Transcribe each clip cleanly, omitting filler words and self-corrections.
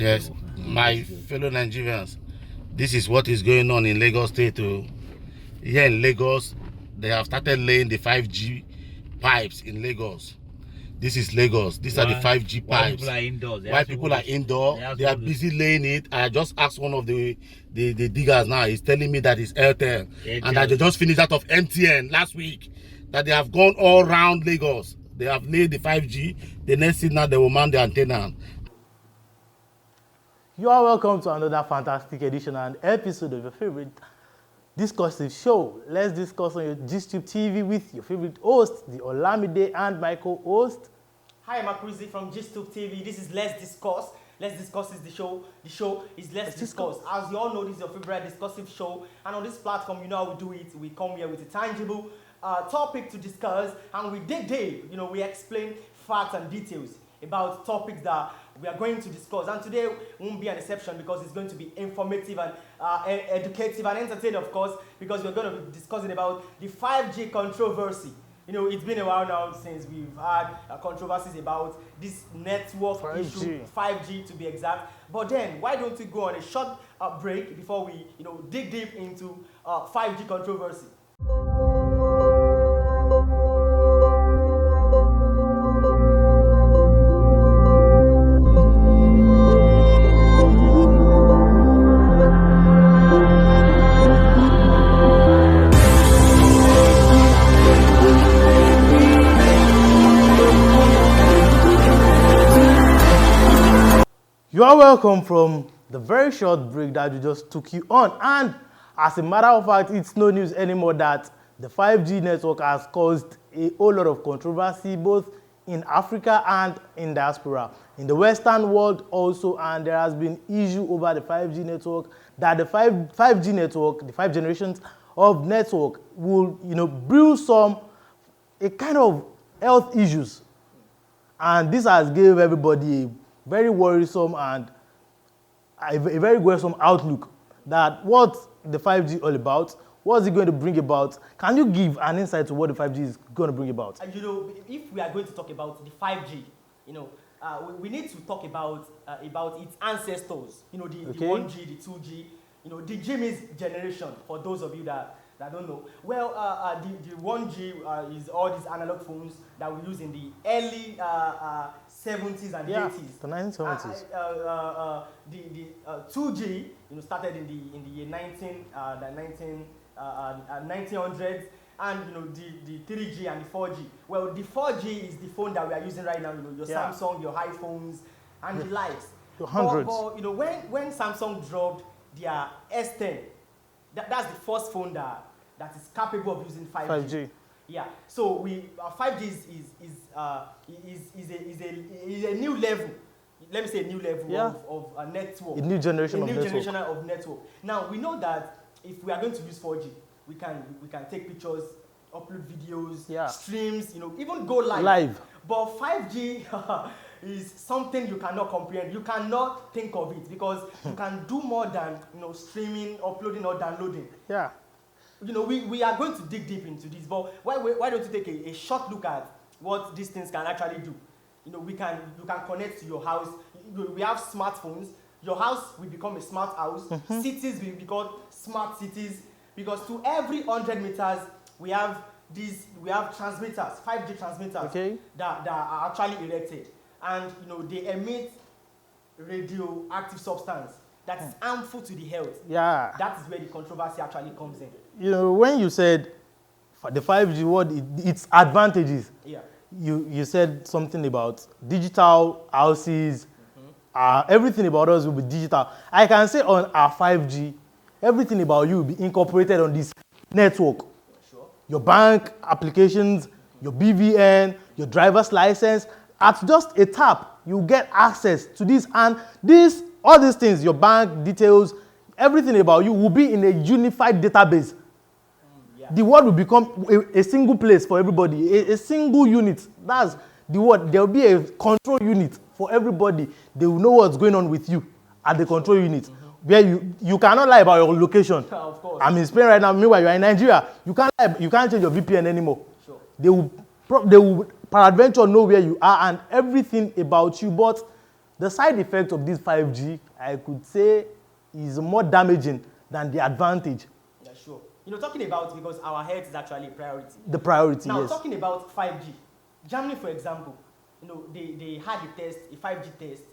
Yes, my fellow Nigerians, this is what is going on in Lagos State. Here in Lagos, they have started laying the 5G pipes in Lagos. This is Lagos. These are the 5G pipes. People are indoors. Why people are indoor? They are busy laying it. I just asked one of the diggers now. He's telling me that it's Airtel, and that they just finished out of MTN last week. That they have gone all around Lagos. They have laid the 5G. The next thing now they will mount the antenna. You are welcome to another fantastic edition and episode of your favorite discursive show. Let's discuss on your GStube TV with your favorite host, the Olamide, and my co-host. Hi, I'm Akrizi from GStube TV. This is Let's Discuss. Let's Discuss is the show. The show is Let's Discuss. As you all know, this is your favorite discursive show. And on this platform, you know how we do it. We come here with a tangible topic to discuss. And we dig deep. You know, we explain facts and details about topics that we are going to discuss. And today won't be an exception because it's going to be informative and educative and entertaining, of course, because we're going to be discussing about the 5G controversy. You know, it's been a while now since we've had controversies about this network 5G. issue, 5G to be exact. But then, why don't we go on a short break before we, dig deep into 5G controversy? You are welcome from the very short break that we just took you on. And as a matter of fact, it's no news anymore that the 5G network has caused a whole lot of controversy both in Africa and in diaspora. In the Western world also, and there has been issue over the 5G network, that the 5G network, the 5 generations of network will, brew a kind of health issues. And this has given everybody a very worrisome and a very worrisome outlook that what the 5G all about, what's it going to bring about? Can you give an insight to what the 5G is going to bring about? If we are going to talk about the 5G, we need to talk about its ancestors. The 1G, the 2G, the Jimmy's generation. For those of you that don't know, well, the 1G is all these analog phones that we use in the early 70s and 80s. The 1970s. The 2G, started in the year 1900s, and the 3G and the 4G. Well, the 4G is the phone that we are using right now. Your Samsung, your iPhones, and the likes. Your hundreds. But when Samsung dropped their S10, that's the first phone that is capable of using 5G. Yeah. So 5G is a new level. Let me say a new level of a network. A new generation of network. Now we know that if we are going to use 4G, we can take pictures, upload videos, streams, even go live. But 5G is something you cannot comprehend. You cannot think of it because you can do more than streaming, uploading, or downloading. Yeah. We are going to dig deep into this, but why don't you take a short look at what these things can actually do? You can connect to your house. We have smartphones. Your house will become a smart house. Mm-hmm. Cities will become smart cities because to every 100 meters we have transmitters, 5G transmitters that are actually erected, and they emit radioactive substance that is harmful to the health. Yeah. That is where the controversy actually comes in. When you said the 5G, its advantages, you said something about digital houses, everything about us will be digital. I can say on our 5G, everything about you will be incorporated on this network. Sure. Your bank applications, your BVN, your driver's license, at just a tap, you get access to this, and all these things, your bank details, everything about you will be in a unified database. The world will become a single place for everybody, a single unit. That's the word. There will be a control unit for everybody. They will know what's going on with you at the control unit. Where you cannot lie about your location. Of course. I'm in Spain right now. Meanwhile, you are in Nigeria. You can't change your VPN anymore. Sure. They will peradventure know where you are and everything about you. But the side effect of this 5G, I could say, is more damaging than the advantage. Yeah, sure. Talking about, because our health is actually a priority. The priority, now, yes. Talking about 5G, Germany, for example, they had a 5G test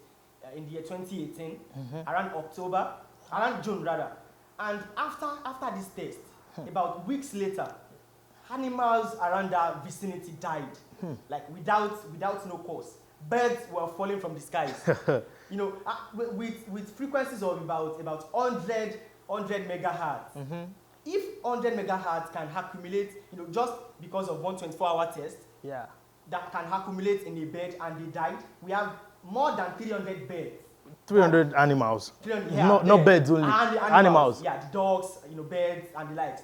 in the year 2018, around October, around June rather. And after this test, about weeks later, animals around that vicinity died, like without no cause. Birds were falling from the skies. With frequencies of about 100 megahertz. If 100 megahertz can accumulate, just because of one 24-hour test, yeah, that can accumulate in a bed and they died, we have more than 300 birds. 300 animals. 300, not birds only. And the animals. Yeah, the dogs, birds and the likes.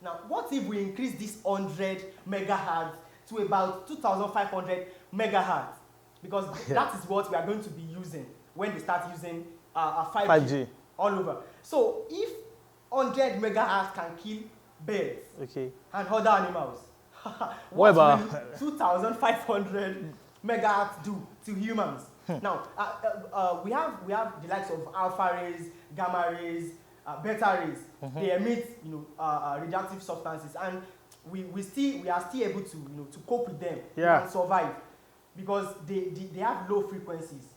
Now, what if we increase this 100 megahertz to about 2,500 megahertz? Because that is what we are going to be using when they start using 5G all over. So, if 100 megahertz can kill birds and other animals, what about 2,500 megahertz do to humans? Now, we have the likes of alpha rays, gamma rays, beta rays. They emit, radioactive substances, and we are still able to cope with them and survive because they have low frequencies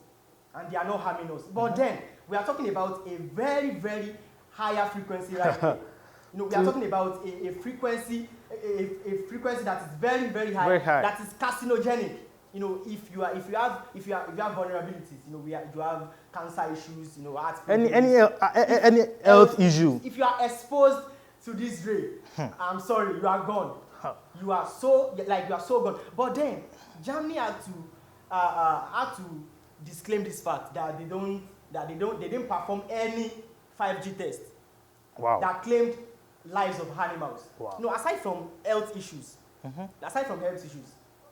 and they are not harming us. But then we are talking about a very, very higher frequency right there. We are talking about a frequency that is very, very high, that is carcinogenic. If you have vulnerabilities, you have cancer issues, heart any health issue. If you are exposed to this ray, I'm sorry, you are gone. You are so gone. But then Germany had to disclaim this fact that they didn't perform any 5G test. Wow. That claimed lives of animals. Wow. Aside from health issues,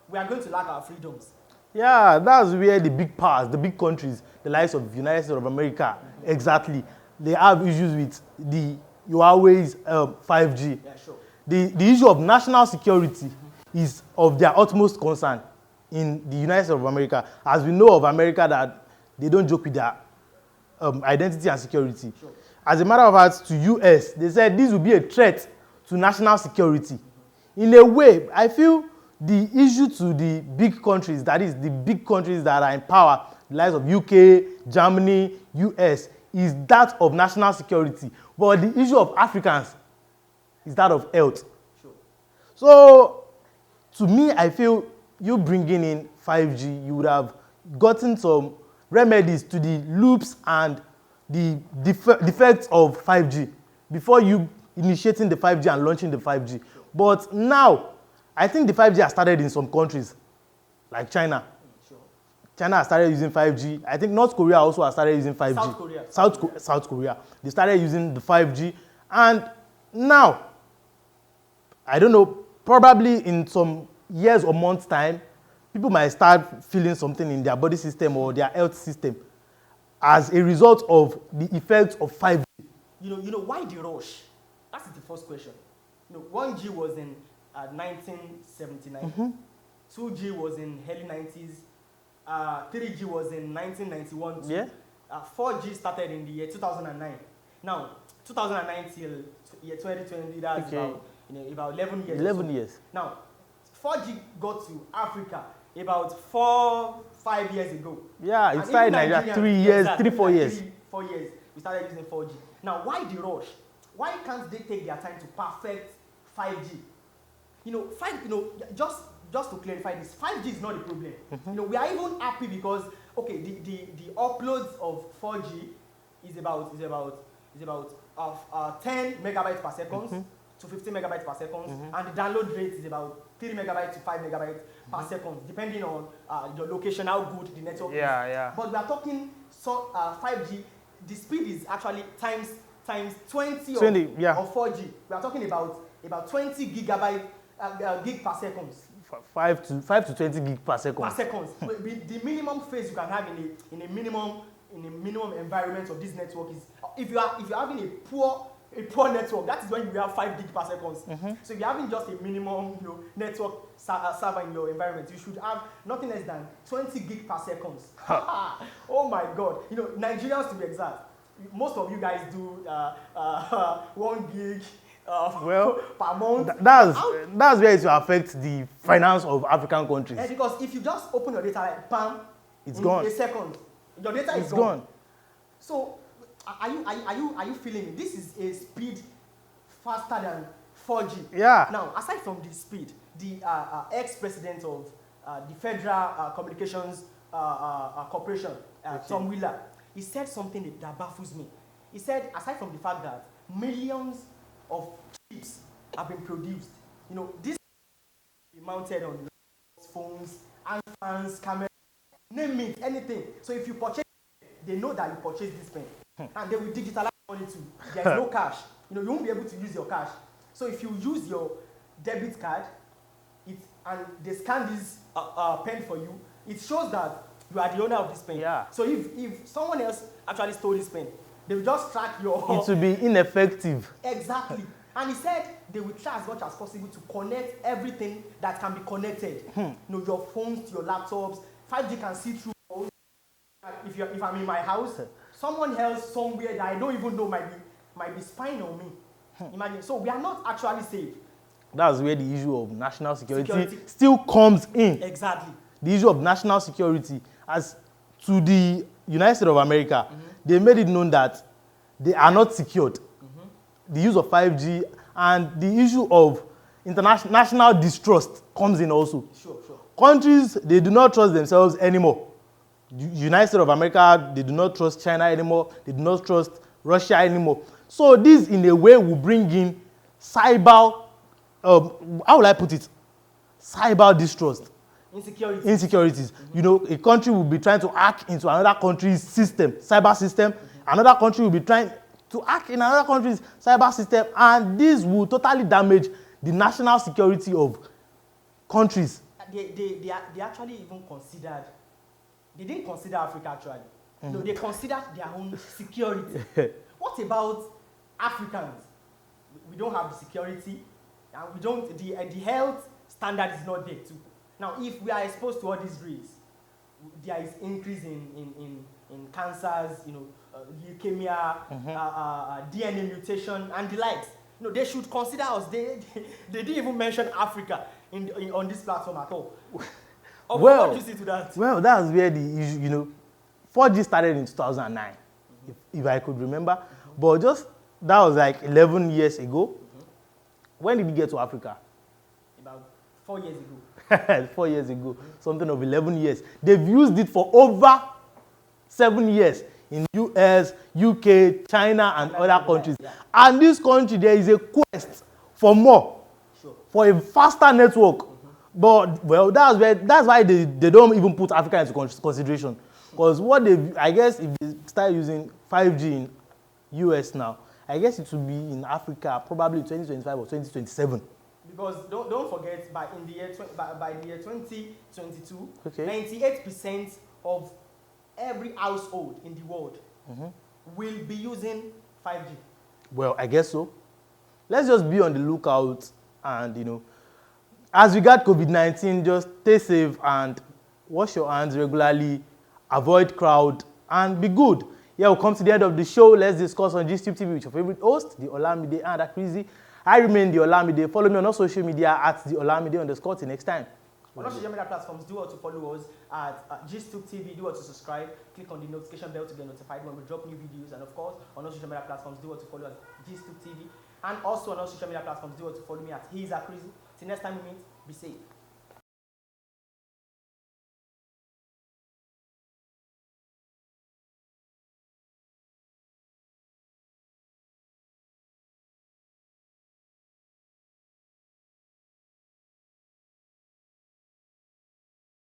we are going to lack our freedoms. Yeah, that's where the big powers, the big countries, the likes of the United States of America, exactly, they have issues with the Huawei's 5G. Yeah, sure. The issue of national security is of their utmost concern in the United States of America. As we know of America, that they don't joke with their identity and security. Sure. As a matter of fact, to US, they said this will be a threat to national security. In a way, I feel the issue to the big countries, that is the big countries that are in power, the likes of UK, Germany, US, is that of national security. But the issue of Africans is that of health. Sure. So, to me, I feel you bringing in 5G, you would have gotten some remedies to the loops and the defects of 5G before you initiating the 5G and launching the 5G. But now, I think the 5G has started in some countries, like China. Sure. China has started using 5G. I think North Korea also has started using 5G. South Korea. They started using the 5G. And now, I don't know, probably in some years or months' time, people might start feeling something in their body system or their health system as a result of the effects of 5G. Why the rush? That's the first question. 1G was in 1979. 2G was in early 90s. 3G was in 1991 too. Yeah. 4G started in the year 2009. Now, 2009 till year 2020, that's about 11 years. 11 years. Now, 4G got to Africa about 4-5 years ago. Yeah, it started in Nigeria 3 years, 3-4 years. 4 years, we started using 4G. Now, why the rush? Why can't they take their time to perfect 5G? Just to clarify this, 5G is not the problem. We are even happy because the uploads of 4G is about 10 megabytes per second to 15 megabytes per second, and the download rate is about 3 megabytes to 5 megabytes per second, depending on your location, how good the network is. Yeah. But we are talking 5G. The speed is actually times 20 of 4G. We are talking about 20 gigabyte gig per second. 5 to 20 gig per second. The minimum phase you can have in a minimum environment of this network is if you are having a a poor network, that is when you have 5 gig per second. So if you're having just a minimum, network server in your environment, you should have nothing less than 20 gig per second. Oh my God! Nigerians, to be exact, most of you guys do 1 gig per month. That's where it will affect the finance of African countries. And because if you just open your data like bam, It's in gone. a second, your data is gone. So are you feeling it? This is a speed faster than 4G. Yeah. Now, aside from the speed, the ex-president of the Federal Communications Corporation, Tom Wheeler, he said something that baffles me. He said, aside from the fact that millions of chips have been produced, this be mounted on phones, fans, cameras, name it, anything. So if you purchase, they know that you purchased this pen, and they will digitalize money too. There is no cash. You won't be able to use your cash. So if you use your debit card, and they scan this pen for you, it shows that you are the owner of this pen. Yeah. So if someone else actually stole this pen, they will just track your. It will be ineffective. Exactly. And he said they will try as much as possible to connect everything that can be connected. Your phones, your laptops. 5G can see through. If I'm in my house, someone else somewhere that I don't even know might be spying on me. Imagine. So we are not actually safe. That's where the issue of national security still comes in. Exactly. The issue of national security, as to the United States of America, they made it known that they are not secured. The use of 5G and the issue of national distrust comes in also. Sure. Countries, they do not trust themselves anymore. The United States of America, they do not trust China anymore. They do not trust Russia anymore. So this, in a way, will bring in cyber, how will I put it? Cyber distrust. Insecurities. A country will be trying to hack into another country's system, cyber system. Another country will be trying to hack in another country's cyber system, and this will totally damage the national security of countries. They actually even considered. They didn't consider Africa actually. No, they considered their own security. What about Africans? We don't have the security, and we don't. The health standard is not there too. Now, if we are exposed to all these rays, there is increase in cancers, leukemia, DNA mutation, and the likes. They should consider us. They didn't even mention Africa on this platform at all. What do you see to that? Well, that's where the issue, 4G started in 2009, if I could remember. But that was like 11 years ago. When did we get to Africa? About 4 years ago. 4 years ago, something of 11 years. They've used it for over 7 years in US, UK, China, and other countries. Yeah. And this country, there is a quest for more, for a faster network. But, well, that's why they don't even put Africa into consideration. Because I guess if they start using 5G in US now, I guess it will be in Africa probably 2025 or 2027. Because don't forget, by the year 2022, 98% of every household in the world will be using 5G. Well, I guess so. Let's just be on the lookout, and as regard COVID-19, just stay safe and wash your hands regularly, avoid crowd, and be good. Yeah, we'll come to the end of the show. Let's discuss on GStube TV with your favorite host, the Olamide and Akrizi. I remain the Olamide. Follow me on all social media at the Olamide_. Till next time. On all social media platforms, do what to follow us at GStube TV. Do what to subscribe. Click on the notification bell to get notified when we drop new videos. And of course, on all social media platforms, do what to follow us at GStube TV. And also on all social media platforms, do what to follow me at He's Akrizi. Till next time we meet, be safe.